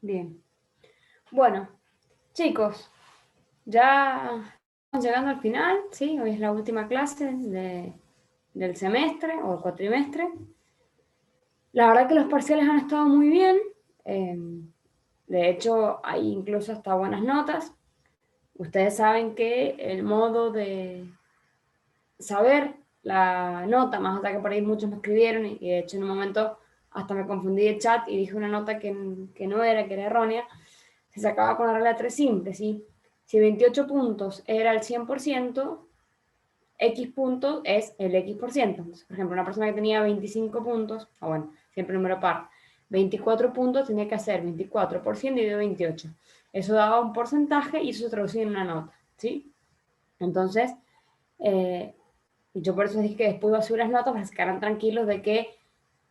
Bien. Bueno, chicos, ya estamos llegando al final, ¿sí? Hoy es la última clase del semestre o cuatrimestre. La verdad que los parciales han estado muy bien. eh, de hecho, hay incluso hasta buenas notas. Ustedes saben que el modo de saber la nota, más allá que por ahí muchos me escribieron y de hecho en un momento hasta me confundí de chat y dije una nota que no era, que era errónea, se sacaba con la regla 3 simple, ¿sí? Si 28 puntos era el 100%, X puntos es el X%. Entonces, por ejemplo, una persona que tenía 25 puntos, o bueno, siempre número par, 24 puntos tenía que hacer 24% dividido 28. Eso daba un porcentaje y eso se traducía en una nota, ¿sí? Entonces, eh, yo por eso dije que después iba a subir las notas para que se quedaran tranquilos de que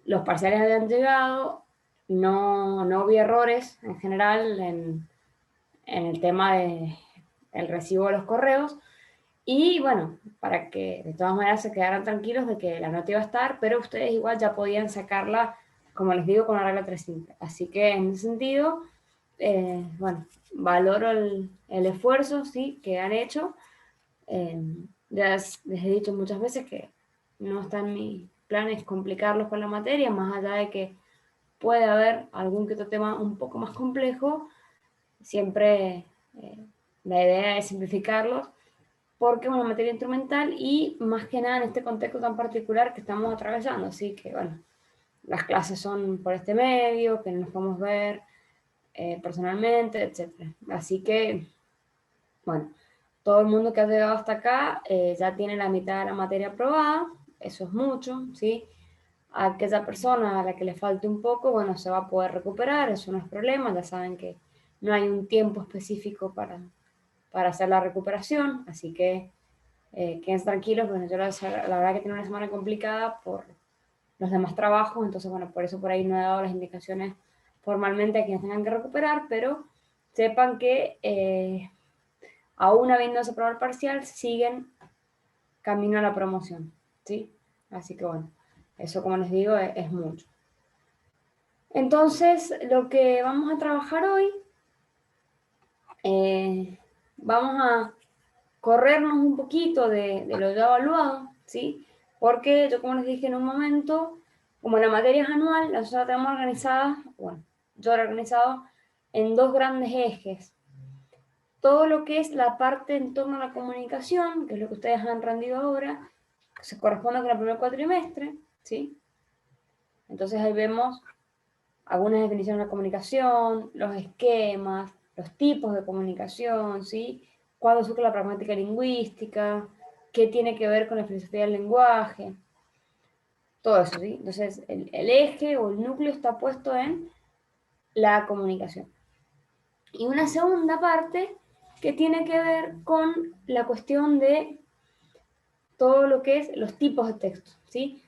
los parciales habían llegado, no había errores en general en el tema del recibo de los correos. Y bueno, para que de todas maneras se quedaran tranquilos de que la nota iba a estar, pero ustedes igual ya podían sacarla, como les digo, con la regla 300. Así que en ese sentido, bueno, valoro el esfuerzo, ¿sí?, que han hecho. Eh, ya les he dicho muchas veces que no está en mis planes complicarlos con la materia, más allá de que puede haber algún que otro tema un poco más complejo, siempre la idea es simplificarlos porque es una materia instrumental y más que nada en este contexto tan particular que estamos atravesando. Así que bueno, las clases son por este medio, que no nos podemos ver personalmente, etc. Así que bueno, todo el mundo que ha llegado hasta acá ya tiene la mitad de la materia aprobada, eso es mucho, ¿sí? A aquella persona a la que le falte un poco, bueno, se va a poder recuperar, eso no es problema, ya saben que no hay un tiempo específico para hacer la recuperación, así que quédense tranquilos, bueno, yo la verdad que tengo una semana complicada por los demás trabajos, entonces bueno, por eso por ahí no he dado las indicaciones formalmente a quienes tengan que recuperar, pero sepan que aún habiéndose aprobado el parcial, siguen camino a la promoción, ¿sí? Así que bueno, eso como les digo es mucho. Entonces, lo que vamos a trabajar hoy, vamos a corrernos un poquito de lo ya evaluado, ¿sí? Porque yo, como les dije en un momento, como la materia es anual, nosotros la tenemos organizada, bueno, yo la he organizado en dos grandes ejes. Todo lo que es la parte en torno a la comunicación, que es lo que ustedes han rendido ahora, que se corresponde con el primer cuatrimestre, ¿sí? Entonces ahí vemos algunas definiciones de la comunicación, los esquemas, los tipos de comunicación, ¿sí? Cuándo surge la pragmática lingüística, qué tiene que ver con la filosofía del lenguaje, todo eso, ¿sí? Entonces el eje o el núcleo está puesto en la comunicación. Y una segunda parte que tiene que ver con la cuestión de todo lo que es los tipos de texto, ¿sí?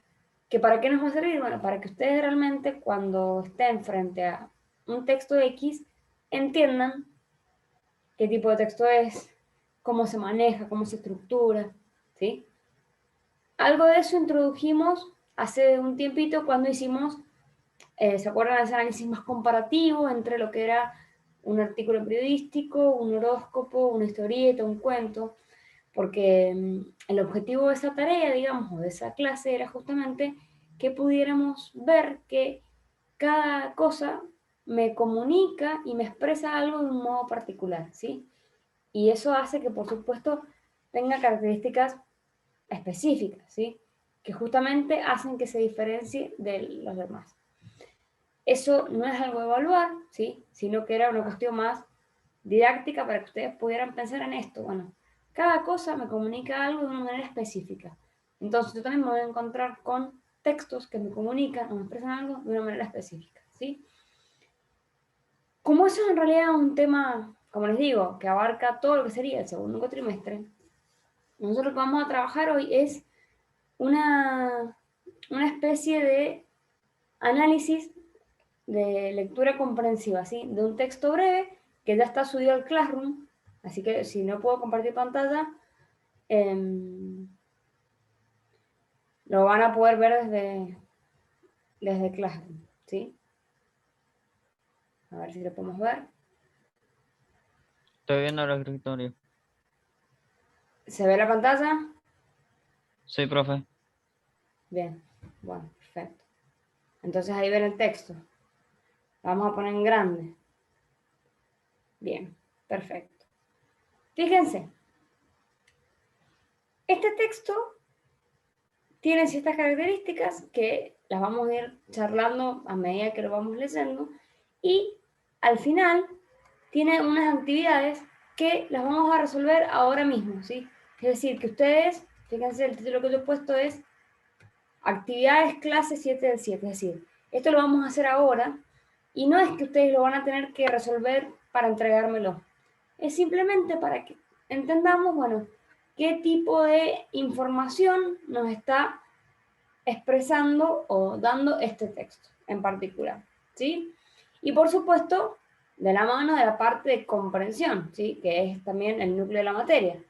¿Que para qué nos va a servir? Bueno, para que ustedes realmente cuando estén frente a un texto X entiendan qué tipo de texto es, cómo se maneja, cómo se estructura, ¿sí? Algo de eso introdujimos hace un tiempito cuando hicimos, ¿se acuerdan de ese análisis más comparativo entre lo que era un artículo periodístico, un horóscopo, una historieta, un cuento? Porque el objetivo de esa tarea, digamos, o de esa clase era justamente que pudiéramos ver que cada cosa me comunica y me expresa algo de un modo particular, ¿sí? Y eso hace que, por supuesto, tenga características específicas, ¿sí? Que justamente hacen que se diferencie de los demás. Eso no es algo de evaluar, ¿sí? Sino que era una cuestión más didáctica para que ustedes pudieran pensar en esto. Bueno, cada cosa me comunica algo de una manera específica. Entonces yo también me voy a encontrar con textos que me comunican o me expresan algo de una manera específica, ¿sí? Como eso es en realidad un tema, como les digo, que abarca todo lo que sería el segundo cuatrimestre, nosotros lo que vamos a trabajar hoy es una, una especie de análisis de lectura comprensiva, ¿sí? De un texto breve que ya está subido al Classroom, así que si no puedo compartir pantalla, eh, lo van a poder ver desde Classroom, ¿sí? A ver si lo podemos ver. Estoy viendo el escritorio. ¿Se ve la pantalla? Sí, profe. Bien, bueno, perfecto. Entonces ahí ven el texto. Lo vamos a poner en grande. Bien, perfecto. Fíjense, este texto tiene ciertas características que las vamos a ir charlando a medida que lo vamos leyendo y al final tiene unas actividades que las vamos a resolver ahora mismo, ¿sí? Es decir, que ustedes, fíjense, el título que yo he puesto es Actividades clase 7 del 7, es decir, esto lo vamos a hacer ahora y no es que ustedes lo van a tener que resolver para entregármelo, es simplemente para que entendamos, bueno, qué tipo de información nos está expresando o dando este texto en particular, ¿sí? Y por supuesto, de la mano de la parte de comprensión, ¿sí? Que es también el núcleo de la materia.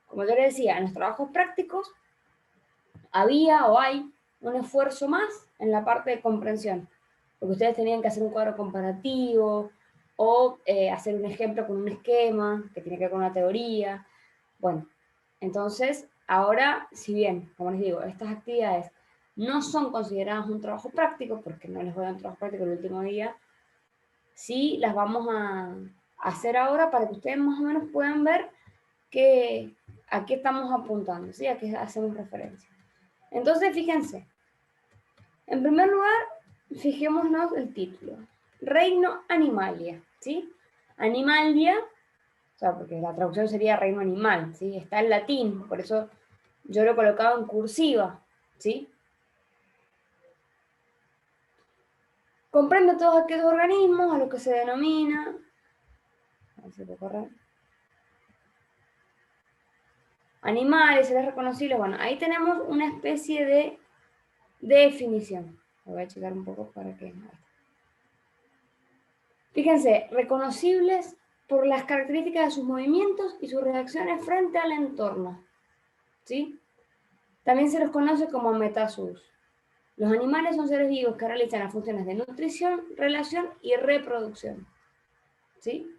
Como yo les decía, en los trabajos prácticos había o hay un esfuerzo más en la parte de comprensión, porque ustedes tenían que hacer un cuadro comparativo o hacer un ejemplo con un esquema que tiene que ver con una teoría. Bueno, entonces ahora, si bien, como les digo, estas actividades no son consideradas un trabajo práctico, porque no les voy a dar un trabajo práctico el último día, sí las vamos a hacer ahora para que ustedes más o menos puedan ver que, a qué estamos apuntando, ¿sí? A qué hacemos referencia. Entonces, fíjense, en primer lugar, fijémonos el título. Reino Animalia, ¿sí? Animalia, o sea, porque la traducción sería reino animal, ¿sí? Está en latín, por eso yo lo he colocado en cursiva, ¿sí? Comprende todos aquellos organismos a los que se denomina, a ver si puedo correr, animales, seres reconocibles. Bueno, ahí tenemos una especie de definición. Lo voy a checar un poco para que... Fíjense, reconocibles por las características de sus movimientos y sus reacciones frente al entorno, ¿sí? También se los conoce como metazoos. Los animales son seres vivos que realizan las funciones de nutrición, relación y reproducción, ¿sí?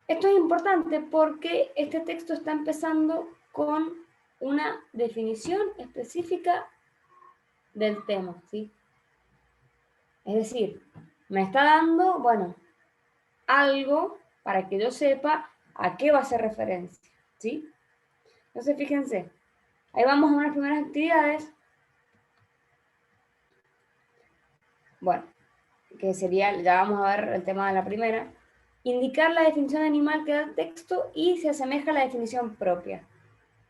Esto es importante porque este texto está empezando con una definición específica del tema, ¿sí? Es decir, me está dando, bueno, algo para que yo sepa a qué va a hacer referencia, ¿sí? Entonces, fíjense, ahí vamos a unas primeras actividades. Bueno, que sería, ya vamos a ver el tema de la primera. Indicar la definición de animal que da el texto y se asemeja a la definición propia.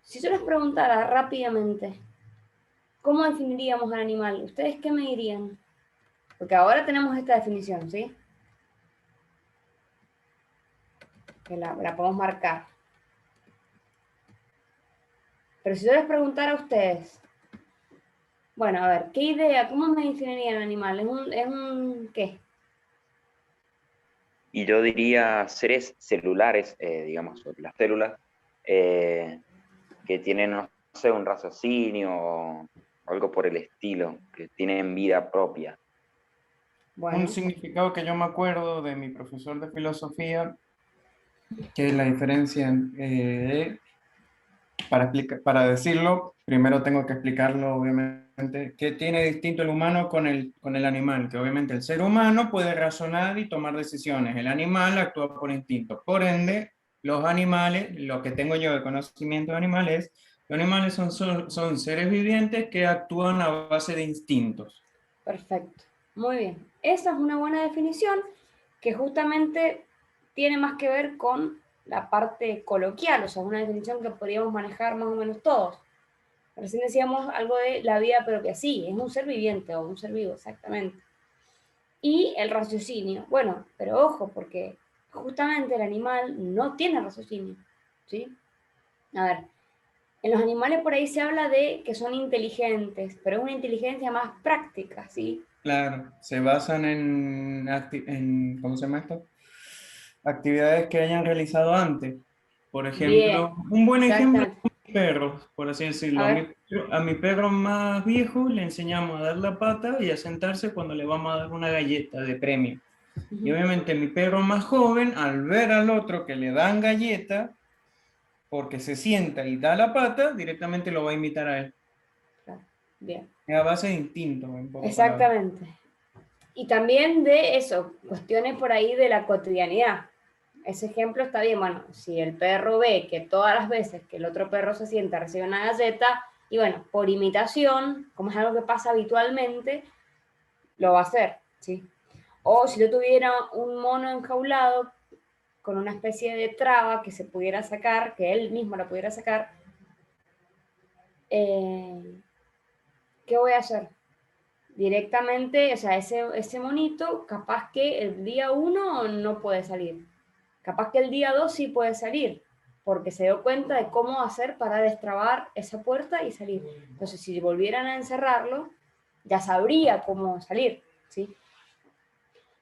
Si yo les preguntara rápidamente, ¿cómo definiríamos al animal? ¿Ustedes qué me dirían? Porque ahora tenemos esta definición, ¿sí? Que la podemos marcar. Pero si yo les preguntara a ustedes, bueno, a ver, ¿qué idea? ¿Cómo me definirían el animal? ¿Es un qué? Y yo diría seres celulares, digamos, las células, eh, que tienen, no sé, un raciocinio o algo por el estilo, que tienen vida propia. Un Bueno, significado que yo me acuerdo de mi profesor de filosofía, que es la diferencia, para decirlo, primero tengo que explicarlo, obviamente, qué tiene distinto el humano con el animal, que obviamente el ser humano puede razonar y tomar decisiones, el animal actúa por instinto. Por ende, los animales, lo que tengo yo de conocimiento de animales, los animales son seres vivientes que actúan a base de instintos. perfecto. Muy bien. Esa es una buena definición que justamente tiene más que ver con la parte coloquial, o sea, una definición que podríamos manejar más o menos todos. Recién decíamos algo de la vida propia. Sí, es un ser viviente o un ser vivo, exactamente. Y el raciocinio. Bueno, pero ojo, porque justamente el animal no tiene raciocinio, ¿sí? A ver, en los animales por ahí se habla de que son inteligentes, pero es una inteligencia más práctica, ¿sí? Claro, se basan en, ¿cómo se llama esto? Actividades que hayan realizado antes. Por Bien, ejemplo, un buen ejemplo exactamente. es mi perro, por así A decirlo. Mi ver, perro A mi perro más viejo le enseñamos a dar la pata y a sentarse cuando le vamos a dar una galleta de premio. Y obviamente mi perro más joven, al ver al otro que le dan galleta, porque se sienta y da la pata, directamente lo va a imitar a él. Claro, bien. Es a base de instinto, en pocas palabras. Exactamente. Y también de eso, cuestiones por ahí de la cotidianidad. Ese ejemplo está bien, bueno, si el perro ve que todas las veces que el otro perro se sienta recibe una galleta, y bueno, por imitación, como es algo que pasa habitualmente, lo va a hacer, ¿sí? O si yo tuviera un mono enjaulado con una especie de traba que se pudiera sacar, que él mismo la pudiera sacar, ¿qué voy a hacer? Directamente, o sea, ese monito, capaz que el día 1 no puede salir. Capaz que el día 2 sí puede salir, porque se dio cuenta de cómo hacer para destrabar esa puerta y salir. Entonces, si volvieran a encerrarlo, ya sabría cómo salir, ¿sí?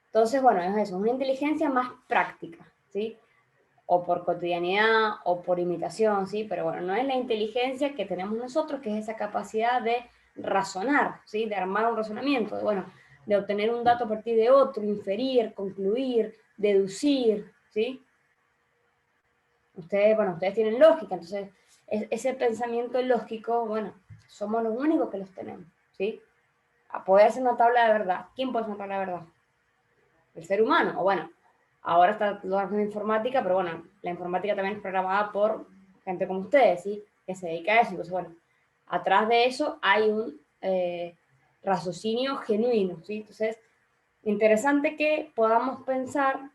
Entonces, bueno, es eso, es una inteligencia más práctica, ¿sí? O por cotidianidad, o por imitación, ¿sí? Pero bueno, no es la inteligencia que tenemos nosotros, que es esa capacidad de razonar, ¿sí? De armar un razonamiento, de, bueno, de obtener un dato a partir de otro, inferir, concluir, deducir, ¿sí? Ustedes tienen lógica, entonces ese pensamiento lógico, bueno, somos los únicos que los tenemos, ¿sí? Puede hacer una tabla de verdad. ¿Quién puede hacer una tabla de verdad? El ser humano, o bueno, ahora está toda la informática, pero bueno, la informática también es programada por gente como ustedes, ¿sí? Que se dedica a eso. Entonces, bueno, atrás de eso hay un raciocinio genuino, ¿sí? Entonces, interesante que podamos pensar,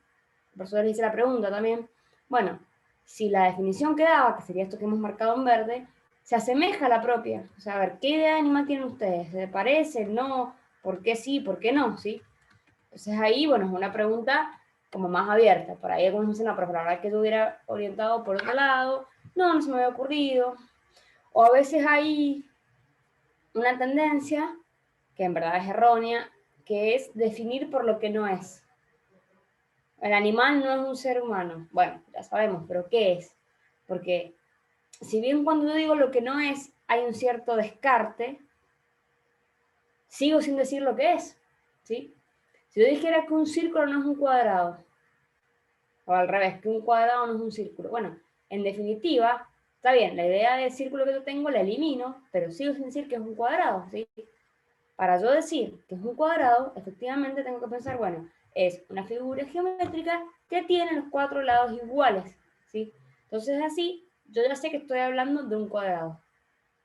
por eso les hice la pregunta también, bueno, si la definición que daba, que sería esto que hemos marcado en verde, se asemeja a la propia. O sea, a ver, ¿qué idea de animal tienen ustedes? ¿Se parece? ¿No? ¿Por qué sí? ¿Por qué no? ¿Sí? Entonces ahí, bueno, es una pregunta como más abierta. Por ahí algunos dicen, no, pero la verdad que yo hubiera orientado por otro lado. No, no se me había ocurrido. O a veces hay una tendencia, que en verdad es errónea, que es definir por lo que no es. El animal no es un ser humano. Bueno, ya sabemos, pero ¿qué es? Porque si bien cuando yo digo lo que no es, hay un cierto descarte, sigo sin decir lo que es, ¿sí? Si yo dijera que un círculo no es un cuadrado, o al revés, que un cuadrado no es un círculo, bueno, en definitiva, está bien, la idea del círculo que yo tengo la elimino, pero sigo sin decir que es un cuadrado, ¿sí? Para yo decir que es un cuadrado, efectivamente tengo que pensar, bueno, es una figura geométrica que tiene los 4 lados iguales, ¿sí? Entonces así, yo ya sé que estoy hablando de un cuadrado,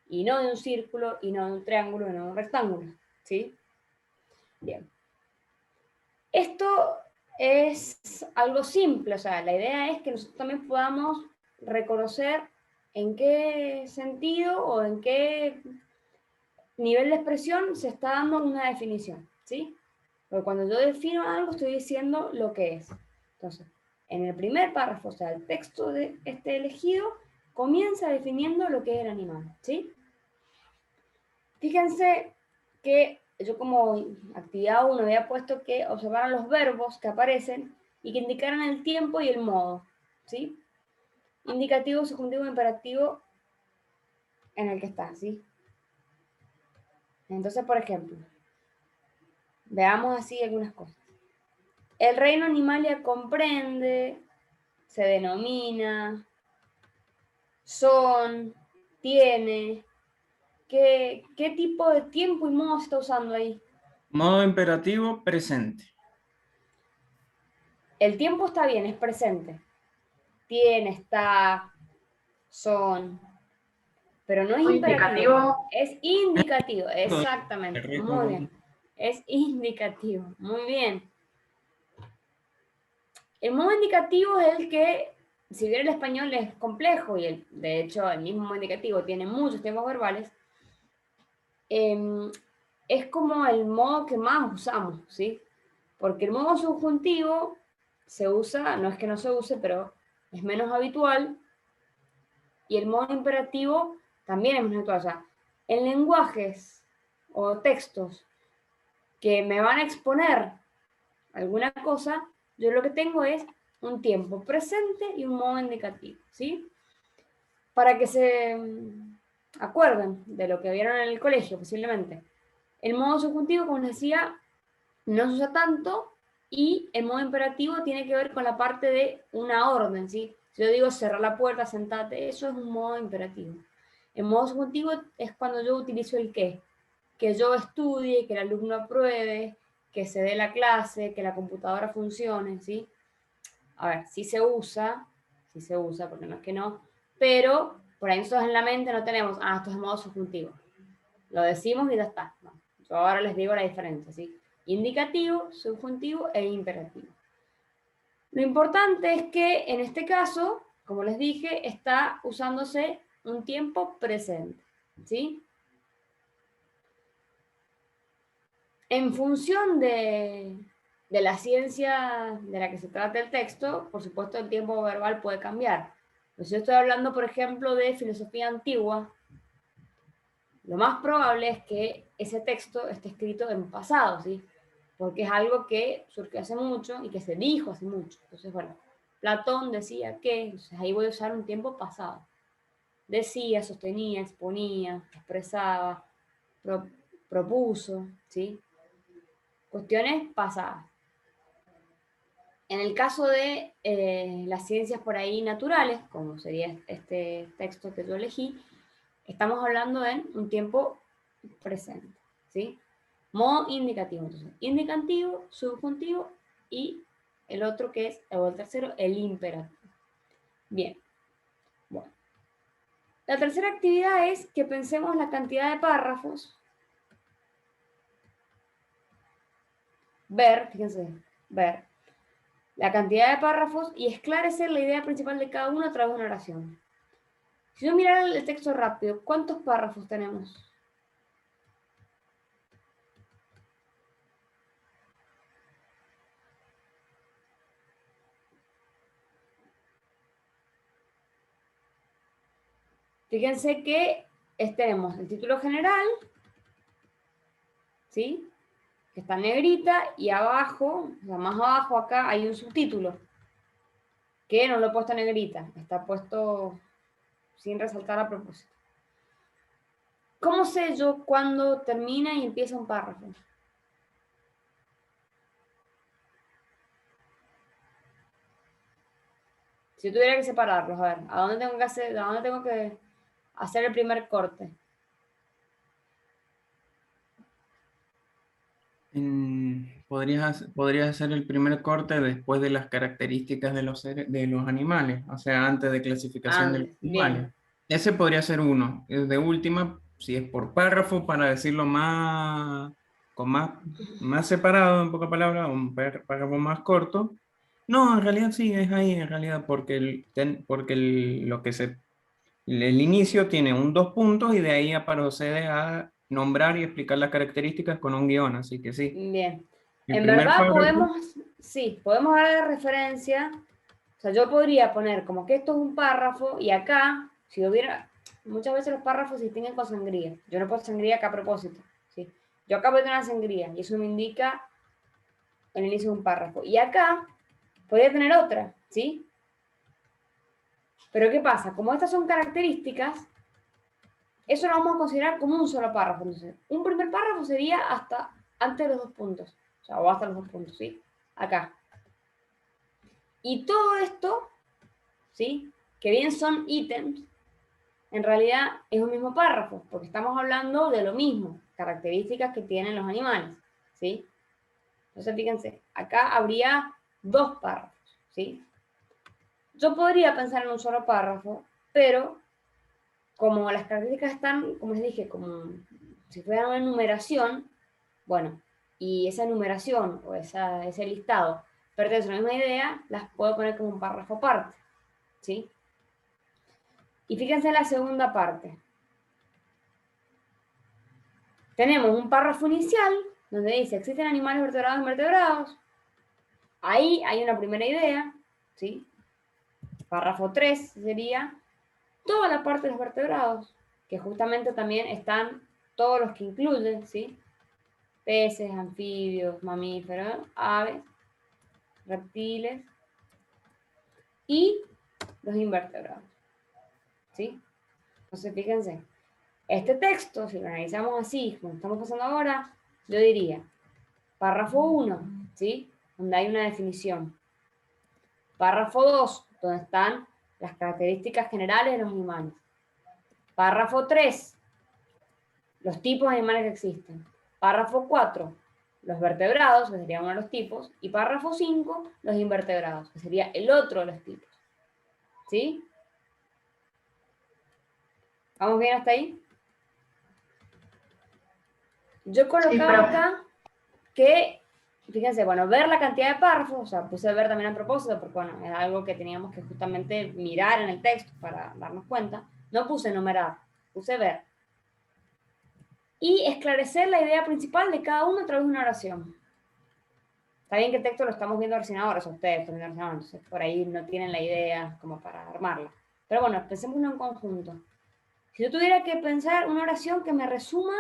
y no de un círculo, y no de un triángulo, y no de un rectángulo, ¿sí? Bien. Esto es algo simple, o sea, la idea es que nosotros también podamos reconocer en qué sentido o en qué nivel de expresión se está dando una definición, ¿sí? Porque cuando yo defino algo estoy diciendo lo que es. Entonces, en el primer párrafo, o sea, el texto de este elegido comienza definiendo lo que es el animal, ¿sí? Fíjense que yo como actividad 1 había puesto que observaran los verbos que aparecen y que indicaran el tiempo y el modo, ¿sí? Indicativo, subjuntivo, imperativo en el que está, ¿sí? Entonces, por ejemplo, veamos así algunas cosas. El reino animalia comprende, se denomina, son, tiene. ¿Qué tipo de tiempo y modo se está usando ahí? Modo imperativo presente. El tiempo está bien, es presente. Tiene, está, son. Pero no es imperativo, es indicativo. Exactamente, muy bien. Es indicativo, muy bien. El modo indicativo es el que, si bien el español es complejo y de hecho el mismo modo indicativo tiene muchos tiempos verbales, es como el modo que más usamos, ¿sí? Porque el modo subjuntivo se usa, no es que no se use, pero es menos habitual, y el modo imperativo también es menos habitual. O sea, en lenguajes o textos que me van a exponer alguna cosa, yo lo que tengo es un tiempo presente y un modo indicativo, ¿sí? Para que se acuerden de lo que vieron en el colegio, posiblemente. El modo subjuntivo, como les decía, no se usa tanto, y el modo imperativo tiene que ver con la parte de una orden, ¿sí? Si yo digo cerrar la puerta, sentate, eso es un modo imperativo. El modo subjuntivo es cuando yo utilizo el qué. Que yo estudie, que el alumno apruebe, que se dé la clase, que la computadora funcione, ¿sí? A ver, sí se usa, porque no es que no, pero por ahí nosotros en la mente no tenemos, esto es modo subjuntivo. Lo decimos y ya está. No. Yo ahora les digo la diferencia, ¿sí? Indicativo, subjuntivo e imperativo. Lo importante es que en este caso, como les dije, está usándose un tiempo presente, ¿sí? En función de la ciencia de la que se trata el texto, por supuesto el tiempo verbal puede cambiar. Pues si yo estoy hablando, por ejemplo, de filosofía antigua, lo más probable es que ese texto esté escrito en pasado, ¿sí? Porque es algo que surgió hace mucho y que se dijo hace mucho. Entonces, bueno, Platón decía que, entonces ahí voy a usar un tiempo pasado. Decía, sostenía, exponía, expresaba, propuso, ¿sí? Cuestiones pasadas. En el caso de las ciencias por ahí naturales, como sería este texto que yo elegí, estamos hablando en un tiempo presente, ¿sí? Modo indicativo, entonces, indicativo, subjuntivo y el otro que es, o el tercero, el imperativo. Bien, bueno. La tercera actividad es que pensemos la cantidad de párrafos. Fíjense, ver la cantidad de párrafos y esclarecer la idea principal de cada uno a través de una oración. Si yo mirara el texto rápido, ¿cuántos párrafos tenemos? Fíjense que tenemos el título general, ¿sí? Que está en negrita, y abajo, o sea, más abajo acá, hay un subtítulo, que no lo he puesto en negrita, está puesto sin resaltar a propósito. ¿Cómo sé yo cuándo termina y empieza un párrafo? Si yo tuviera que separarlos, a ver, ¿a dónde tengo que hacer el primer corte? Podrías hacer el primer corte después de las características de de los animales, o sea, antes de clasificación de los Bien, animales. Ese podría ser uno. De última, si es por párrafo, para decirlo más separado, en pocas palabras, párrafo más corto. No, en realidad sí, es ahí, en realidad, porque el inicio tiene un dos puntos y de ahí procede a nombrar y explicar las características con un guión, así que sí. bien. El En primer verdad párrafo, podemos dar de referencia, o sea, yo podría poner como que esto es un párrafo, y acá, si hubiera, muchas veces los párrafos se distinguen con sangría. Yo no pongo sangría acá a propósito, ¿sí? Yo acá voy a tener una sangría, y eso me indica el inicio de un párrafo. Y acá podría tener otra, ¿sí? Pero ¿qué pasa? Como estas son características, eso lo vamos a considerar como un solo párrafo. Entonces, un primer párrafo sería hasta antes de los dos puntos. O sea, o hasta los dos puntos, ¿sí? Acá. Y todo esto, ¿sí? Que bien son ítems, en realidad es un mismo párrafo, porque estamos hablando de lo mismo, características que tienen los animales, ¿sí? Entonces, fíjense, acá habría dos párrafos, ¿sí? Yo podría pensar en un solo párrafo, pero como las características están, como les dije, como si fuera una numeración, bueno, y esa numeración o ese listado pertenece a la misma idea, las puedo poner como un párrafo aparte, ¿sí? Y fíjense en la segunda parte. Tenemos un párrafo inicial donde dice, ¿existen animales vertebrados e invertebrados? Ahí hay una primera idea, ¿sí? Párrafo 3 sería toda la parte de los vertebrados, que justamente también están todos los que incluyen, ¿sí? Peces, anfibios, mamíferos, aves, reptiles y los invertebrados, ¿sí? Entonces, fíjense, Este texto, si lo analizamos así, como estamos pasando ahora, yo diría, párrafo 1, ¿sí? Donde hay una definición. Párrafo 2, donde están las características generales de los animales. Párrafo 3, los tipos de animales que existen. Párrafo 4, los vertebrados, que sería uno de los tipos. Y párrafo 5, los invertebrados, que sería el otro de los tipos. ¿Sí? ¿Vamos bien hasta ahí? Yo he colocado acá que, fíjense, bueno, ver la cantidad de párrafos, o sea, puse ver también a propósito, porque bueno, era algo que teníamos que justamente mirar en el texto para darnos cuenta. No puse numerar, puse ver. Y esclarecer la idea principal de cada uno a través de una oración. Está bien que el texto lo estamos viendo recién ahora, o sea, ustedes están viendo recién ahora, entonces por ahí no tienen la idea como para armarla. Pero bueno, pensémoslo en conjunto. Si yo tuviera que pensar una oración que me resuma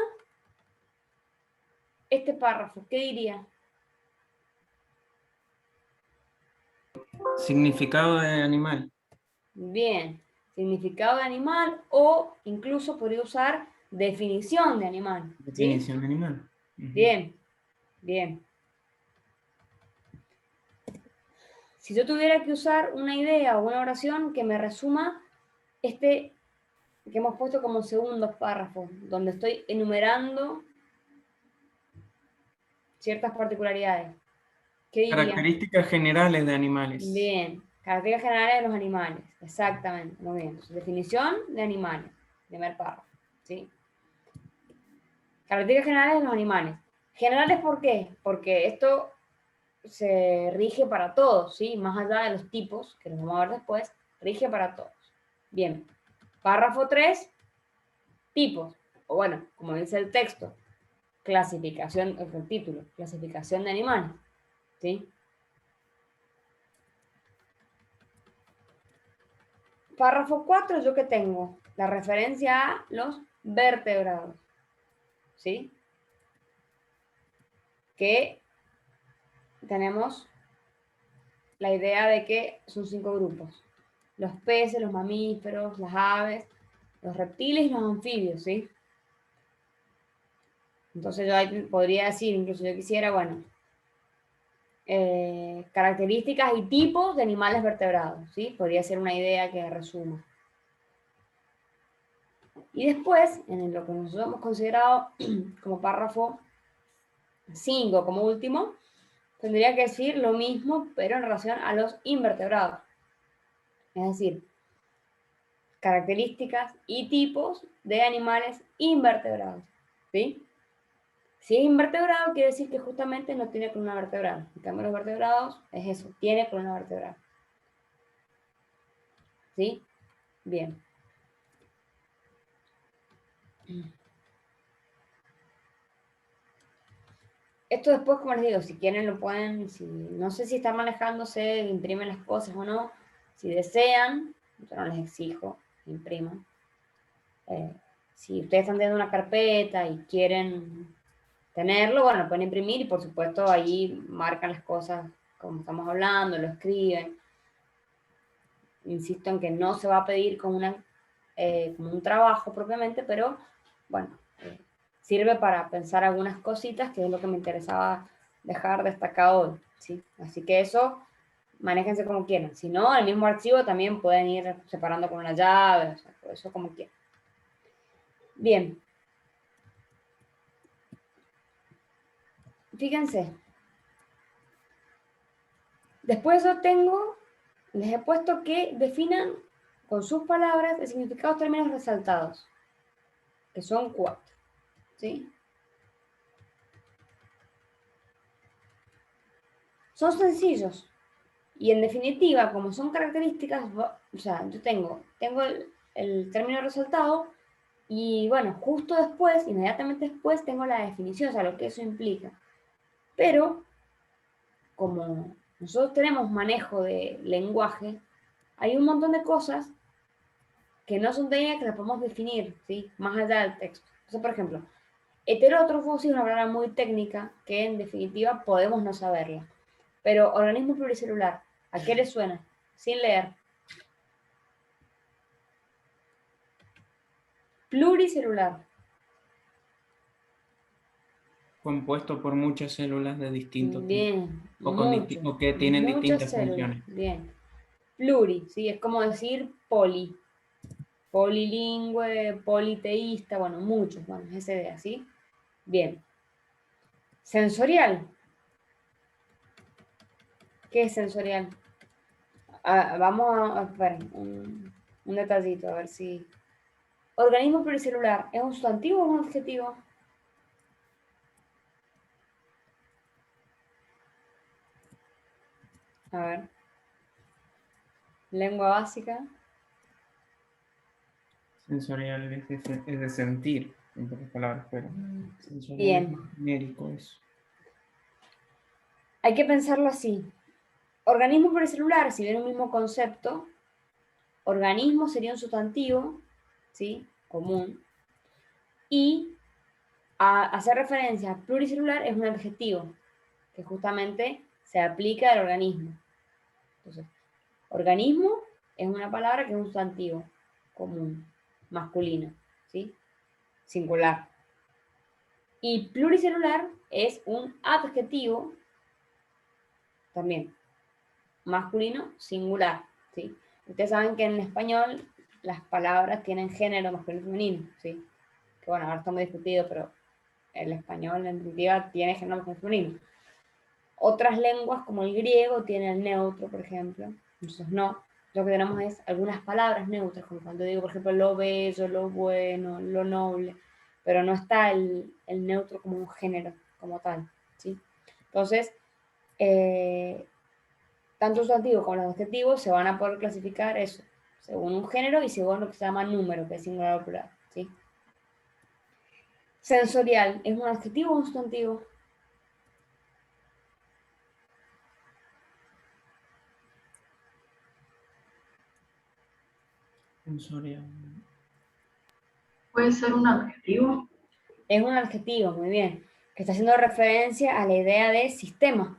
este párrafo, ¿qué diría? Significado de animal. Bien, significado de animal o incluso podría usar definición de animal. ¿Sí? Definición de animal. Bien, bien. Si yo tuviera que usar una idea o una oración que me resuma este que hemos puesto como segundo párrafo, donde estoy enumerando ciertas particularidades, ¿qué diría? Características generales de animales. Bien, características generales de los animales, exactamente, muy bien. Entonces, definición de animales, primer párrafo, ¿sí? Características generales de los animales. Generales, ¿por qué? Porque esto se rige para todos, ¿sí? Más allá de los tipos, que los vamos a ver después, rige para todos. Bien, párrafo 3, tipos, o bueno, como dice el texto, clasificación, el título, clasificación de animales, ¿sí? Párrafo 4, ¿yo qué tengo? La referencia a los vertebrados, ¿sí? Que tenemos la idea de que son 5 grupos. Los peces, los mamíferos, las aves, los reptiles y los anfibios, ¿sí? Entonces yo ahí podría decir, incluso yo quisiera, bueno, características y tipos de animales vertebrados, ¿sí? Podría ser una idea que resuma. Y después, en lo que nosotros hemos considerado como párrafo 5, como último, tendría que decir lo mismo, pero en relación a los invertebrados. Es decir, características y tipos de animales invertebrados, ¿sí? Si es invertebrado, quiere decir que justamente no tiene columna vertebral. En cambio, los vertebrados es eso, tiene columna vertebral. ¿Sí? Bien. Esto después, como les digo, si quieren lo pueden, si, no sé si están manejándose, imprimen las cosas o no. Si desean, yo no les exijo que impriman. Si ustedes están teniendo una carpeta y quieren tenerlo, bueno, pueden imprimir y por supuesto ahí marcan las cosas como estamos hablando, lo escriben. Insisto en que no se va a pedir como un trabajo propiamente, pero bueno, sirve para pensar algunas cositas, que es lo que me interesaba dejar destacado hoy, ¿sí? Así que eso, manéjense como quieran. Si no, el mismo archivo también pueden ir separando con una llave, o sea, eso como quieran. Bien. Fíjense. Después yo les he puesto que definan con sus palabras el significado de términos resaltados, que son 4, ¿sí? Son sencillos y en definitiva, como son características, o sea, yo tengo el término resaltado y bueno, justo después, inmediatamente después, tengo la definición, o sea, lo que eso implica. Pero, como nosotros tenemos manejo de lenguaje, hay un montón de cosas que no son técnicas que las podemos definir, ¿sí? Más allá del texto. Entonces, por ejemplo, heterótrofo sí es una palabra muy técnica que en definitiva podemos no saberla. Pero organismo pluricelular, ¿a qué le suena? Sin leer. Pluricelular. Compuesto por muchas células de distintos tipos. Bien, O que tienen muchas distintas células. funciones. Bien. Pluri, ¿sí? Es como decir poli. Polilingüe, politeísta, bueno, muchos, bueno, es esa idea, ¿sí? Bien. Sensorial. ¿Qué es sensorial? Vamos a ver un detallito, a ver si... Organismo pluricelular, ¿es un sustantivo o un adjetivo? A ver. Lengua básica. Sensorial es de sentir, en pocas palabras, pero sensorial Bien. es más genérico eso. Hay que pensarlo así. Organismo pluricelular, si bien un mismo concepto, organismo sería un sustantivo, ¿sí? Común. Y a hacer referencia a pluricelular es un adjetivo que justamente se aplica al organismo. Entonces, organismo es una palabra que es un sustantivo común, masculino, ¿sí? Singular. Y pluricelular es un adjetivo también masculino, singular, ¿sí? Ustedes saben que en español las palabras tienen género masculino y femenino, ¿sí? Que bueno, ahora está muy discutido, pero el español en definitiva tiene género masculino y femenino. Otras lenguas como el griego tienen el neutro, por ejemplo, nosotros no. Lo que tenemos es algunas palabras neutras, como cuando digo, por ejemplo, lo bello, lo bueno, lo noble, pero no está el neutro como un género, como tal, ¿sí? Entonces, tanto los sustantivos como los adjetivos se van a poder clasificar eso, según un género y según lo que se llama número, que es singular o plural, ¿sí? Sensorial, ¿es un adjetivo o un sustantivo? Sensorial. Puede ser un adjetivo. Es un adjetivo, muy bien, que está haciendo referencia a la idea de sistema,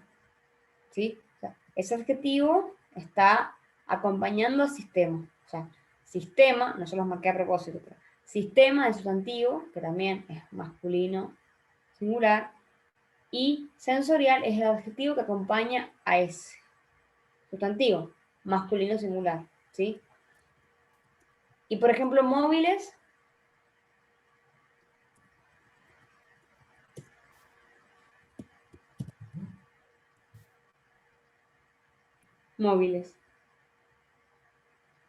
¿sí? O sea, ese adjetivo está acompañando al sistema, o sea, sistema, no se los marqué a propósito, pero sistema de sustantivo, que también es masculino singular, y sensorial es el adjetivo que acompaña a ese sustantivo, masculino singular, ¿sí? Y por ejemplo, móviles, móviles.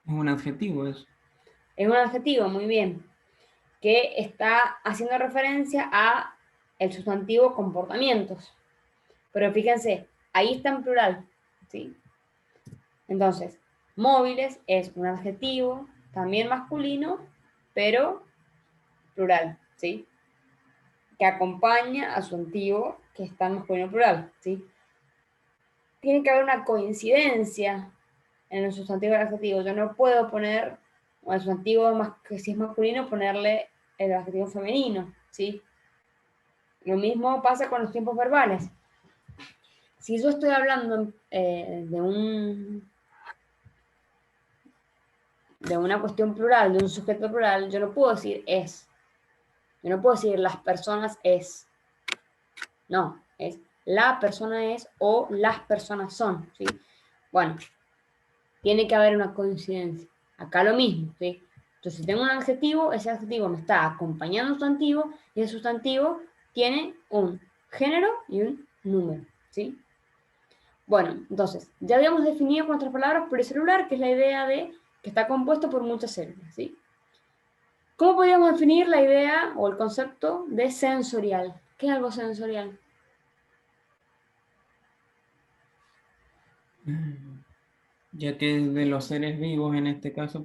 Es un adjetivo eso. Es un adjetivo, muy bien, que está haciendo referencia a el sustantivo comportamientos. Pero fíjense, ahí está en plural, ¿sí? Entonces, móviles es un adjetivo, también masculino, pero plural, ¿sí? Que acompaña a sustantivo que está en masculino plural, ¿sí? Tiene que haber una coincidencia en el sustantivo y el adjetivo. Yo no puedo poner el sustantivo, que si es masculino, ponerle el adjetivo femenino, ¿sí? Lo mismo pasa con los tiempos verbales. Si yo estoy hablando de una cuestión plural, de un sujeto plural, yo no puedo decir es. Yo no puedo decir las personas es. No, es la persona es o las personas son, ¿sí? Bueno, tiene que haber una coincidencia. Acá lo mismo, ¿sí? Entonces, si tengo un adjetivo, ese adjetivo me está acompañando un sustantivo y el sustantivo tiene un género y un número, ¿sí? Bueno, entonces, ya habíamos definido con otras palabras pluricelular, que es la idea de que está compuesto por muchas células, ¿sí? ¿Cómo podríamos definir la idea o el concepto de sensorial? ¿Qué es algo sensorial? Ya que de los seres vivos en este caso,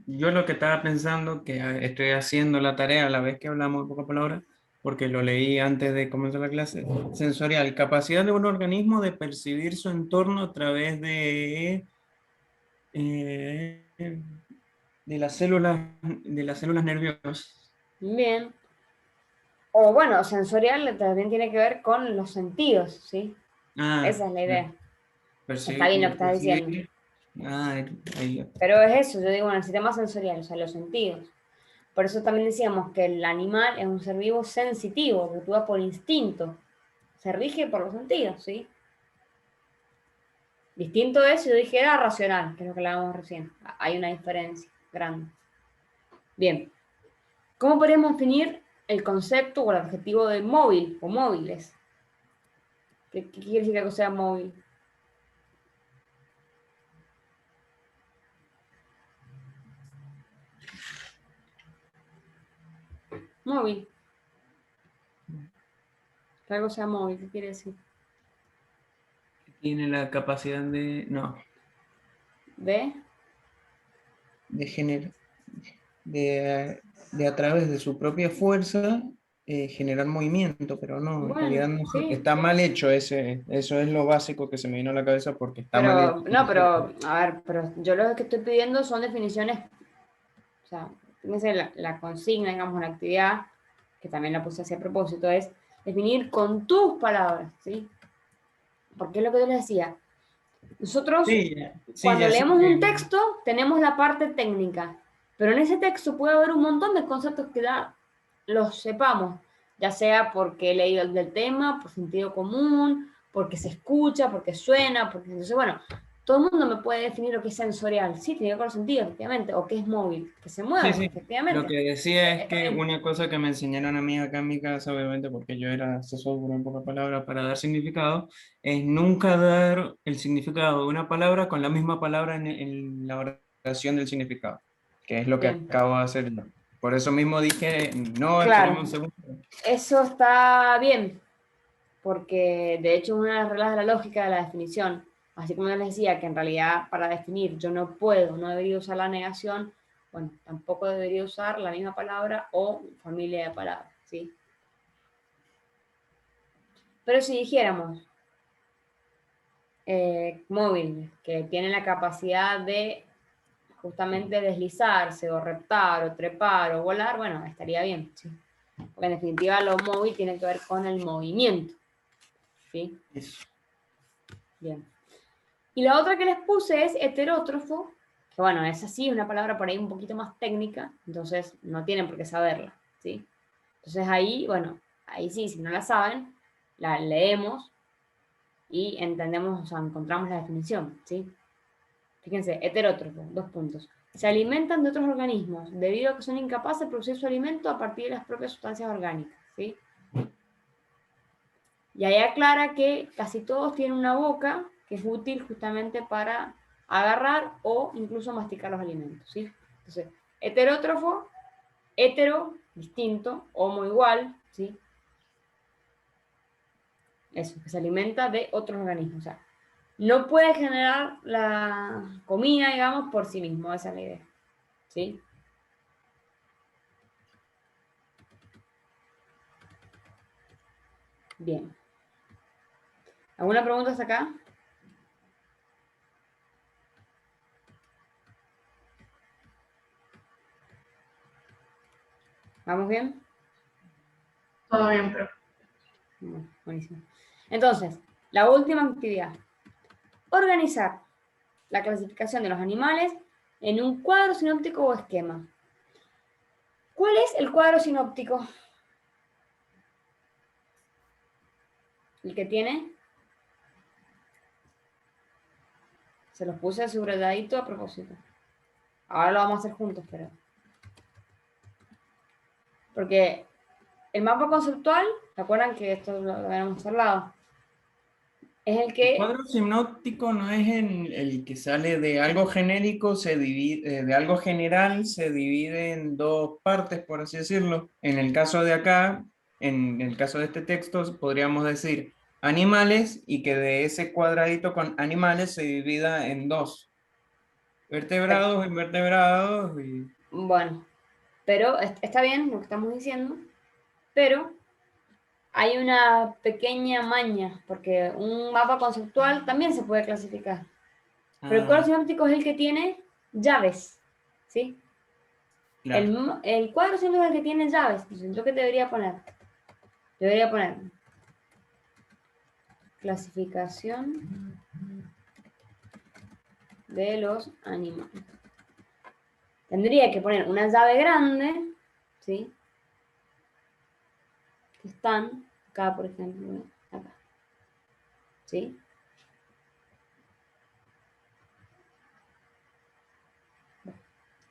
yo lo que estaba pensando, que estoy haciendo la tarea a la vez que hablamos de pocas palabras, porque lo leí antes de comenzar la clase, sensorial, capacidad de un organismo de percibir su entorno a través eh, de las células nerviosas. Bien. O bueno, sensorial también tiene que ver con los sentidos, ¿sí? Ah, Esa es la idea. Está bien lo que estás diciendo. percibir. Ah, ahí. Pero es eso, yo digo, en el sistema sensorial, o sea, los sentidos. Por eso también decíamos que el animal es un ser vivo sensitivo, que actúa por instinto. Se rige por los sentidos, ¿sí? Distinto es si yo dijera racional, que es lo que hablábamos recién. Hay una diferencia grande. Bien. ¿Cómo podríamos definir el concepto o el adjetivo de móvil o móviles? ¿Qué quiere decir que algo sea móvil? Móvil. Que algo sea móvil, ¿qué quiere decir? Tiene la capacidad de, no, ¿De? de generar, de a través de su propia fuerza generar movimiento, pero no, en realidad Bueno, no, sí. está mal hecho ese, eso es lo básico que se me vino a la cabeza porque está mal Pero, hecho. no, pero, a ver, pero yo lo que estoy pidiendo son definiciones, o sea, fíjense la consigna, digamos, la actividad, que también la puse así a propósito, es definir con tus palabras, ¿sí? Porque es lo que yo les decía. Nosotros, Sí, sí, cuando ya sé leemos un que texto, tenemos la parte técnica, pero en ese texto puede haber un montón de conceptos que ya los sepamos, ya sea porque he leído el del tema, por sentido común, porque se escucha, porque suena, porque entonces, bueno, todo el mundo me puede definir lo que es sensorial, sí, tiene que ver con los sentidos, efectivamente, o que es móvil, que se sí, mueve, sí. Lo efectivamente. que decía es Está que bien. una cosa que me enseñaron a mí acá en mi casa, obviamente porque yo era asesor por en pocas palabras para dar significado, es nunca dar el significado de una palabra con la misma palabra en la oración del significado, que es lo que Bien, acabo de hacer yo. Por eso mismo dije, no, esperemos claro, un segundo. eso está bien, porque de hecho es una de las reglas de la lógica de la definición. Así como yo les decía que en realidad para definir yo no puedo, no debería usar la negación, bueno, tampoco debería usar la misma palabra o familia de palabras, ¿sí? Pero si dijéramos móvil, que tiene la capacidad de justamente deslizarse o reptar o trepar o volar, bueno, estaría bien, ¿sí? Porque en definitiva lo móvil tiene que ver con el movimiento, ¿sí? Eso. Bien. Y la otra que les puse es heterótrofo, que bueno, esa sí es una palabra por ahí un poquito más técnica, entonces no tienen por qué saberla, ¿sí? Entonces ahí, bueno, ahí sí, si no la saben, la leemos y entendemos, o sea, encontramos la definición, ¿sí? Fíjense, heterótrofo, dos puntos. Se alimentan de otros organismos debido a que son incapaces de producir su alimento a partir de las propias sustancias orgánicas, ¿sí? Y ahí aclara que casi todos tienen una boca que es útil justamente para agarrar o incluso masticar los alimentos, ¿sí? Entonces, heterótrofo, hetero, distinto, homo igual, ¿sí? Eso, que se alimenta de otros organismos. O sea, no puede generar la comida, digamos, por sí mismo, esa es la idea, ¿sí? Bien. ¿Alguna pregunta hasta acá? ¿Vamos bien? Todo bien, pero Bueno, buenísimo. Entonces, la última actividad. Organizar la clasificación de los animales en un cuadro sinóptico o esquema. ¿Cuál es el cuadro sinóptico? El que tiene, se los puse subrayadito a propósito. Ahora lo vamos a hacer juntos, pero... Porque el mapa conceptual, ¿se acuerdan que esto lo habíamos hablado? Es el El que, cuadro sinóptico no es el que sale de algo genérico, se divide, de algo general, se divide en dos partes, por así decirlo. En el caso de acá, en el caso de este texto, podríamos decir animales y que de ese cuadradito con animales se divida en dos. Vertebrados, invertebrados y... bueno, pero está bien lo que estamos diciendo, pero hay una pequeña maña, porque un mapa conceptual también se puede clasificar. Pero el cuadro Ah, sinóptico es el que tiene llaves, ¿sí? claro. El cuadro sinóptico es el que tiene llaves. Entonces, ¿yo qué debería poner? Debería poner clasificación de los animales. Tendría que poner una llave grande ¿sí? Que están acá, por ejemplo, acá, ¿sí?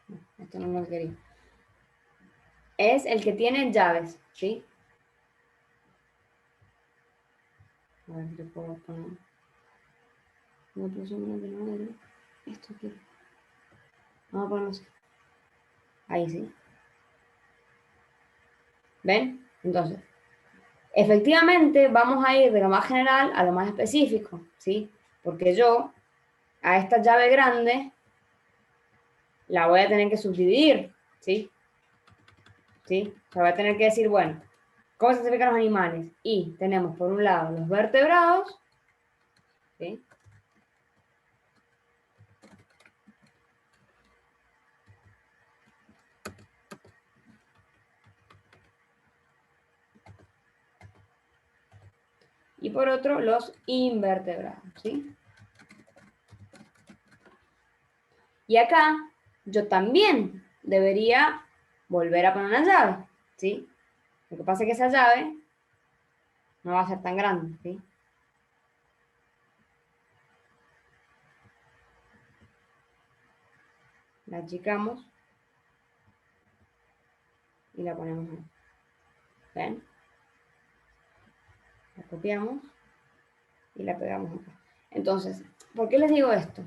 No, esto no lo quería. Es el que tiene llaves, ¿sí? A ver, yo puedo poner... No puse una que no era. Esto aquí. Vamos a ponerlo así. Ahí sí. ¿Ven? Entonces, efectivamente vamos a ir de lo más general a lo más específico, ¿sí? Porque yo a esta llave grande la voy a tener que subdividir, ¿sí? ¿Sí? O sea, voy a tener que decir, bueno, ¿cómo se clasifican los animales? Y tenemos por un lado los vertebrados, ¿sí? Y por otro, los invertebrados, ¿sí? Y acá yo también debería volver a poner una llave, ¿sí? Lo que pasa es que esa llave no va a ser tan grande, ¿sí? La achicamos y la ponemos ahí. ¿Ven? La copiamos y la pegamos acá. Entonces, ¿por qué les digo esto?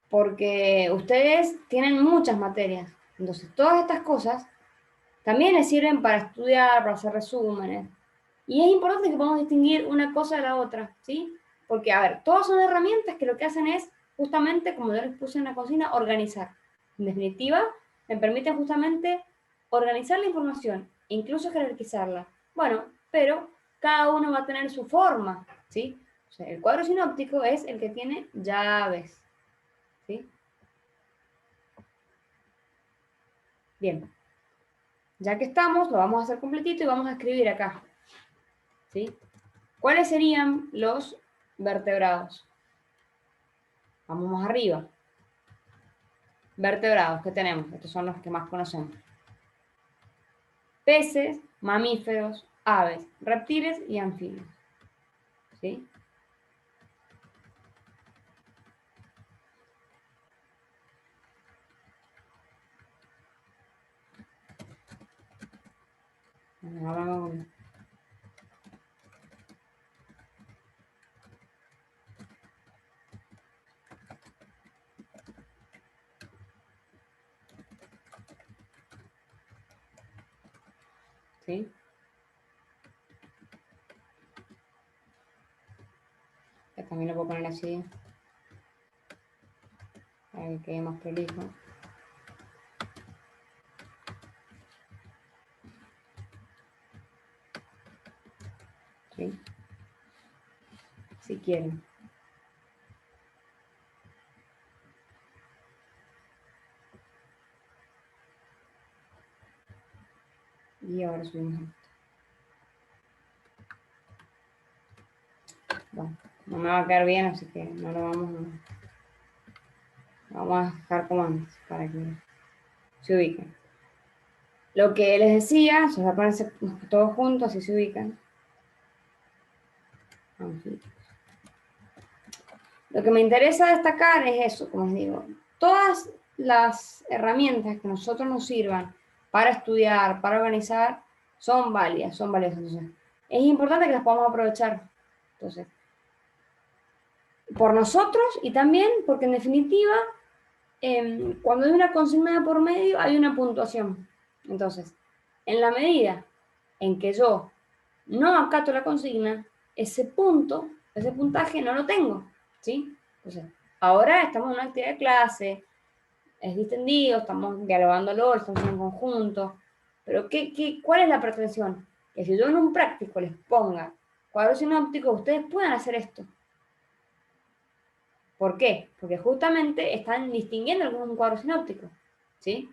Porque ustedes tienen muchas materias. Entonces, todas estas cosas también les sirven para estudiar, para hacer resúmenes. Y es importante que podamos distinguir una cosa de la otra, ¿sí? Porque, a ver, todas son herramientas que lo que hacen es, justamente, como yo les puse en la cocina, organizar. En definitiva, me permiten justamente organizar la información, incluso jerarquizarla. Bueno, pero cada uno va a tener su forma, ¿sí? O sea, el cuadro sinóptico es el que tiene llaves, ¿sí? Bien. Ya que estamos, lo vamos a hacer completito y vamos a escribir acá, ¿sí? ¿Cuáles serían los vertebrados? Vamos más arriba. Vertebrados, ¿qué tenemos? Estos son los que más conocemos. Peces, mamíferos, aves, reptiles y anfibios, ¿sí? Ahora, ¿sí? También lo puedo poner así, para que quede más prolijo. ¿Sí? Si quieren. Y ahora subimos esto. Bueno, no me va a quedar bien, así que no lo vamos a dejar como antes, para que se ubiquen. Lo que les decía, se va a ponerse todos juntos, así se ubican. Lo que me interesa destacar es eso, como les digo, todas las herramientas que nosotros nos sirvan para estudiar, para organizar, son válidas, son valiosas. Entonces, es importante que las podamos aprovechar. Entonces, por nosotros y también porque en definitiva, cuando hay una consigna de por medio, hay una puntuación. Entonces, en la medida en que yo no acato la consigna, ese punto, ese puntaje no lo tengo, ¿sí? Entonces, ahora estamos en una actividad de clase, es distendido, estamos dialogándolo, estamos en conjunto, pero ¿cuál es la pretensión? Que si yo en un práctico les ponga cuadros sinópticos, ustedes puedan hacer esto. ¿Por qué? Porque justamente están distinguiendo algún cuadro sinóptico, ¿sí?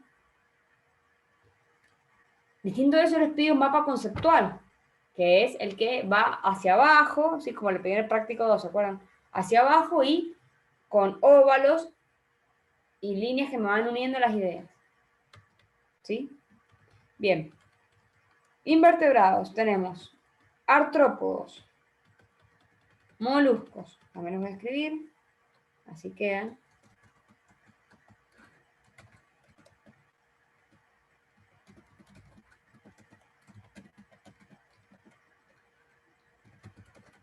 Distinto de eso les pido un mapa conceptual, que es el que va hacia abajo, ¿sí? Como le pedí en el práctico 2, ¿se acuerdan? Hacia abajo y con óvalos y líneas que me van uniendo las ideas. ¿sí? Bien. Invertebrados tenemos artrópodos, moluscos, también los voy a escribir, así quedan.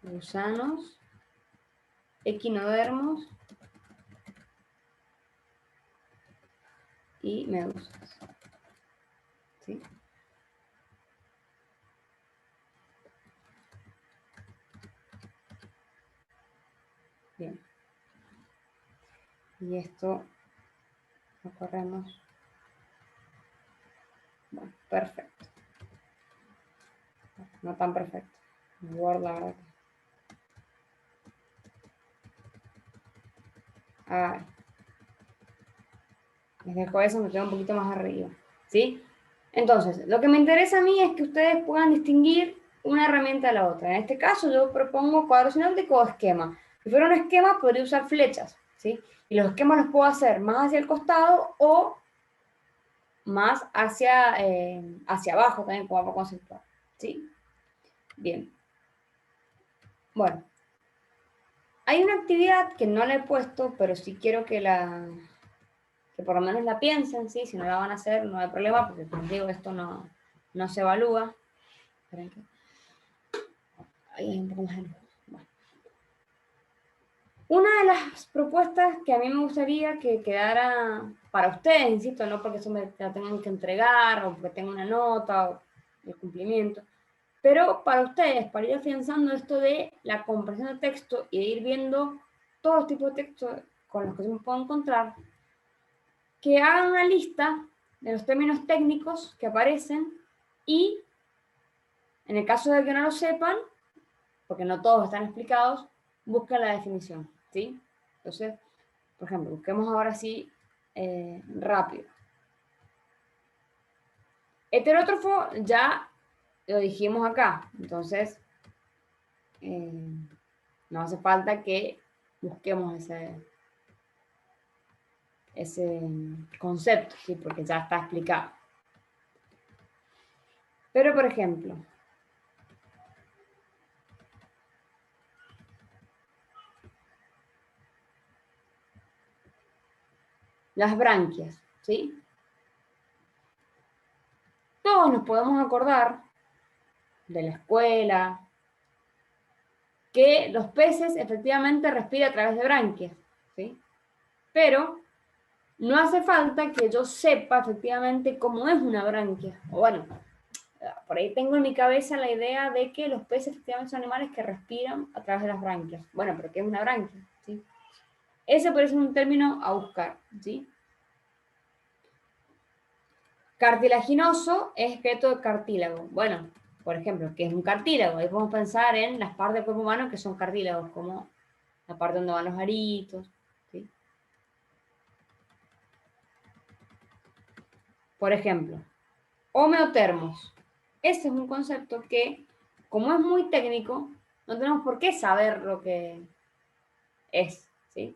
Gusanos, equinodermos y medusas, ¿sí? Bien. Y esto lo corremos. Bueno, perfecto. No tan perfecto. Word, la verdad. Ay. Les dejo eso, me quedo un poquito más arriba. ¿Sí? Entonces, lo que me interesa a mí es que ustedes puedan distinguir una herramienta de la otra. En este caso, yo propongo cuadro sináptico o esquema. Si fuera un esquema, podría usar flechas, ¿sí? Y los esquemas los puedo hacer más hacia el costado o más hacia abajo también, como mapa conceptual, ¿sí? Bien. Bueno. Hay una actividad que no la he puesto, pero sí quiero que por lo menos la piensen, ¿sí? Si no la van a hacer, no hay problema, porque como digo, esto no se evalúa. Esperen que... Ahí hay un poco más de luz. Bueno. Una de las propuestas que a mí me gustaría que quedara para ustedes, insisto, no porque eso me la tengan que entregar o porque tenga una nota o el cumplimiento, pero para ustedes, para ir afianzando esto de la comprensión de texto y de ir viendo todos los tipos de texto con los que se me puedo encontrar, que hagan una lista de los términos técnicos que aparecen y, en el caso de que no lo sepan, porque no todos están explicados, busquen la definición, ¿sí? Entonces, por ejemplo, busquemos ahora sí rápido. Heterótrofo ya lo dijimos acá, entonces no hace falta que busquemos ese concepto, ¿sí? Porque ya está explicado. Pero, por ejemplo, las branquias, ¿sí? Todos nos podemos acordar de la escuela que los peces efectivamente respiran a través de branquias, ¿sí? Pero no hace falta que yo sepa efectivamente cómo es una branquia. O bueno, por ahí tengo en mi cabeza la idea de que los peces efectivamente son animales que respiran a través de las branquias. Bueno, pero ¿qué es una branquia? ¿Sí? Ese puede ser un término a buscar, ¿sí? Cartilaginoso es esqueleto de cartílago. Bueno, por ejemplo, ¿qué es un cartílago? Ahí podemos pensar en las partes del cuerpo humano que son cartílagos, como la parte donde van los aritos, ¿sí? Por ejemplo, homeotermos. Ese es un concepto que, como es muy técnico, no tenemos por qué saber lo que es, ¿sí?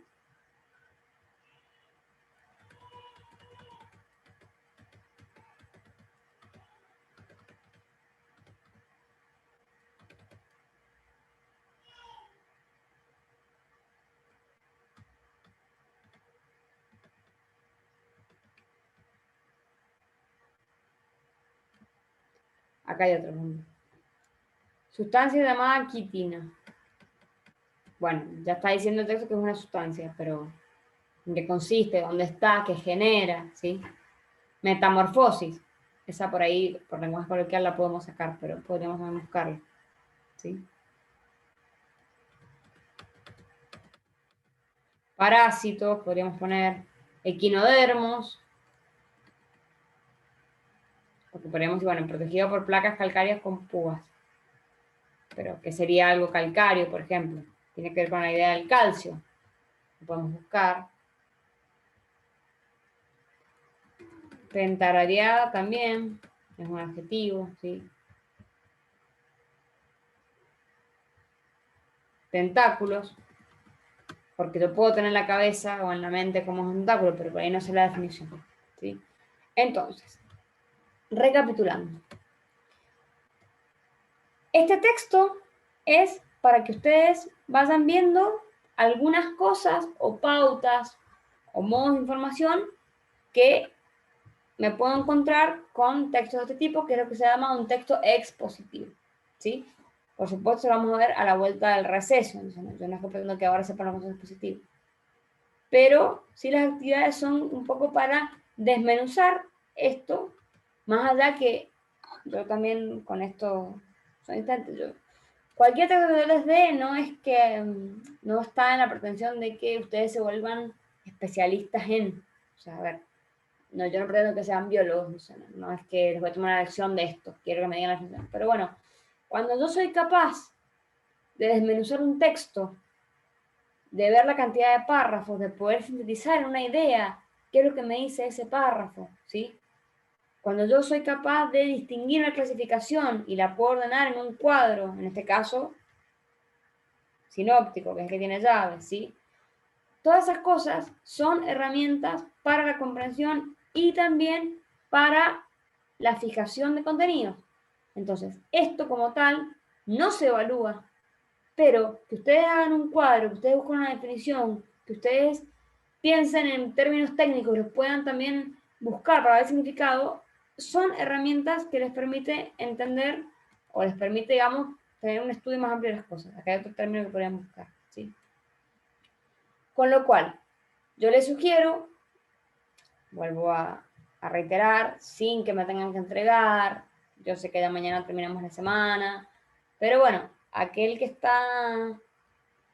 Acá hay otro. Sustancia llamada quitina. Bueno, ya está diciendo el texto que es una sustancia, pero ¿en qué consiste? ¿Dónde está? ¿Qué genera? ¿Sí? Metamorfosis. Esa por ahí, por lenguaje coloquial, la podemos sacar, pero podríamos también buscarla. ¿Sí? Parásitos, podríamos poner equinodermos. Porque podríamos decir, bueno, protegido por placas calcáreas con púas. Pero ¿qué sería algo calcáreo, por ejemplo? Tiene que ver con la idea del calcio. Lo podemos buscar. Pentarariada también. Es un adjetivo, ¿sí? Tentáculos. Porque yo puedo tener en la cabeza o en la mente como un tentáculo, pero por ahí no sé la definición, ¿sí? Entonces, recapitulando. Este texto es para que ustedes vayan viendo algunas cosas o pautas o modos de información que me puedo encontrar con textos de este tipo, que es lo que se llama un texto expositivo, ¿sí? Por supuesto, lo vamos a ver a la vuelta del receso. Entonces, yo no estoy pretendo que ahora sepan los conceptos expositivos. Pero sí, las actividades son un poco para desmenuzar esto, más allá que yo también con esto, son instantes, cualquier texto que yo les dé no es que no está en la pretensión de que ustedes se vuelvan especialistas en, o sea, a ver, no, yo no pretendo que sean biólogos, no es que les voy a tomar una lección de esto, quiero que me digan la lección, pero bueno, cuando yo soy capaz de desmenuzar un texto, de ver la cantidad de párrafos, de poder sintetizar en una idea qué es lo que me dice ese párrafo, ¿sí? Cuando yo soy capaz de distinguir una clasificación y la puedo ordenar en un cuadro, en este caso, sinóptico, que es el que tiene llaves, ¿sí? Todas esas cosas son herramientas para la comprensión y también para la fijación de contenidos. Entonces, esto como tal no se evalúa, pero que ustedes hagan un cuadro, que ustedes busquen una definición, que ustedes piensen en términos técnicos, los puedan también buscar para ver el significado, son herramientas que les permite entender o les permite, digamos, tener un estudio más amplio de las cosas. Acá hay otro término que podrían buscar, ¿sí? Con lo cual, yo les sugiero, vuelvo a reiterar, sin que me tengan que entregar, yo sé que ya mañana terminamos la semana, pero bueno, aquel que está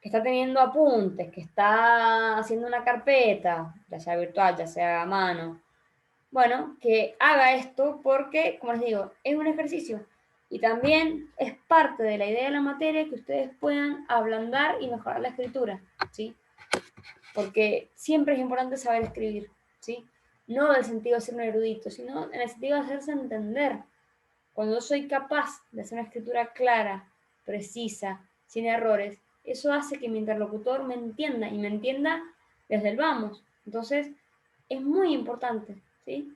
teniendo apuntes, que está haciendo una carpeta, ya sea virtual, ya sea a mano, bueno, que haga esto porque, como les digo, es un ejercicio y también es parte de la idea de la materia que ustedes puedan ablandar y mejorar la escritura, ¿sí? Porque siempre es importante saber escribir, ¿sí? No en el sentido de ser un erudito, sino en el sentido de hacerse entender. Cuando yo soy capaz de hacer una escritura clara, precisa, sin errores, eso hace que mi interlocutor me entienda y me entienda desde el vamos. Entonces, es muy importante, ¿sí?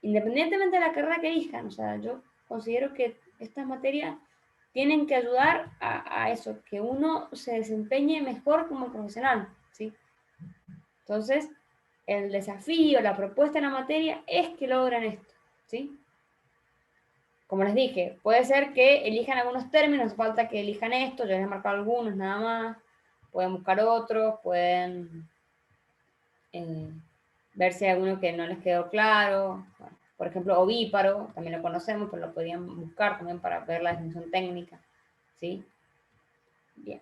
Independientemente de la carrera que elijan, o sea, yo considero que estas materias tienen que ayudar a eso, que uno se desempeñe mejor como profesional, ¿sí? Entonces, el desafío, la propuesta en la materia es que logren esto, ¿sí? Como les dije, puede ser que elijan algunos términos, hace falta que elijan esto, yo les he marcado algunos nada más, pueden buscar otros, pueden ver si hay alguno que no les quedó claro. Bueno, por ejemplo, ovíparo, también lo conocemos, pero lo podían buscar también para ver la definición técnica, ¿sí? Bien.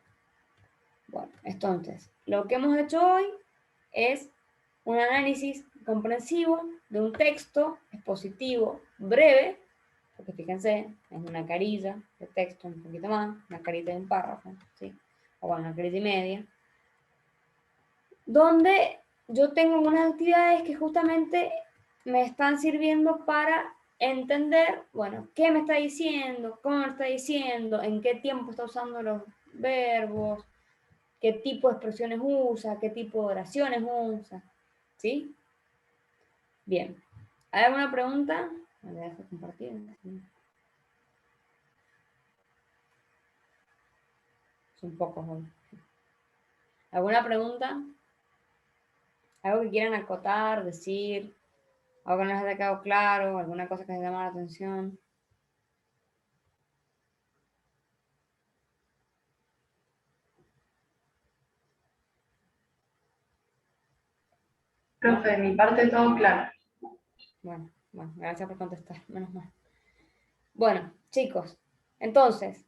Bueno, entonces, lo que hemos hecho hoy es un análisis comprensivo de un texto expositivo breve, porque fíjense, es una carilla de texto un poquito más, una carita de un párrafo, ¿sí? O bueno, una carita y media, donde yo tengo unas actividades que justamente me están sirviendo para entender, bueno, qué me está diciendo, cómo me está diciendo, en qué tiempo está usando los verbos, qué tipo de expresiones usa, qué tipo de oraciones usa, ¿sí? Bien. ¿Hay alguna pregunta? Me dejo compartir. Es un poco joven. ¿Alguna pregunta? ¿Algo que quieran acotar, decir? ¿Algo que no les haya quedado claro? ¿Alguna cosa que les llama la atención? Profe, de mi parte todo claro. Bueno, gracias por contestar, menos mal. Bueno, chicos, entonces,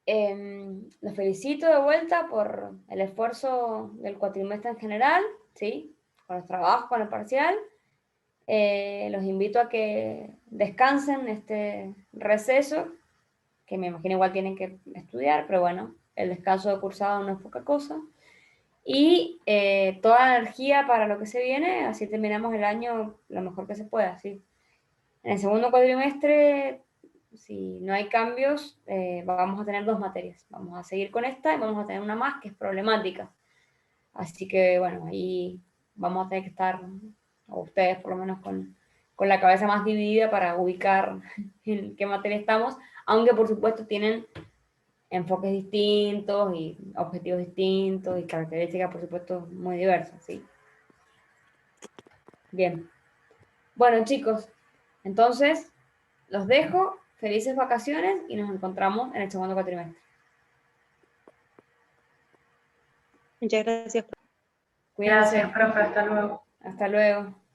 los felicito de vuelta por el esfuerzo del cuatrimestre en general, ¿sí? Con los trabajos, con el parcial. Los invito a que descansen este receso, que me imagino igual tienen que estudiar, pero bueno, el descanso de cursado no es poca cosa. Y toda la energía para lo que se viene, así terminamos el año lo mejor que se pueda, ¿sí? En el segundo cuatrimestre, si no hay cambios, vamos a tener 2 materias. Vamos a seguir con esta y vamos a tener una más que es problemática. Así que, bueno, ahí vamos a tener que estar, o ustedes por lo menos, con con la cabeza más dividida para ubicar en qué materia estamos, aunque por supuesto tienen enfoques distintos y objetivos distintos y características, por supuesto, muy diversas, ¿sí? Bien. Bueno, chicos, entonces los dejo. Felices vacaciones y nos encontramos en el segundo cuatrimestre. Muchas gracias. Cuídense. Gracias, profe. Hasta luego. Hasta luego.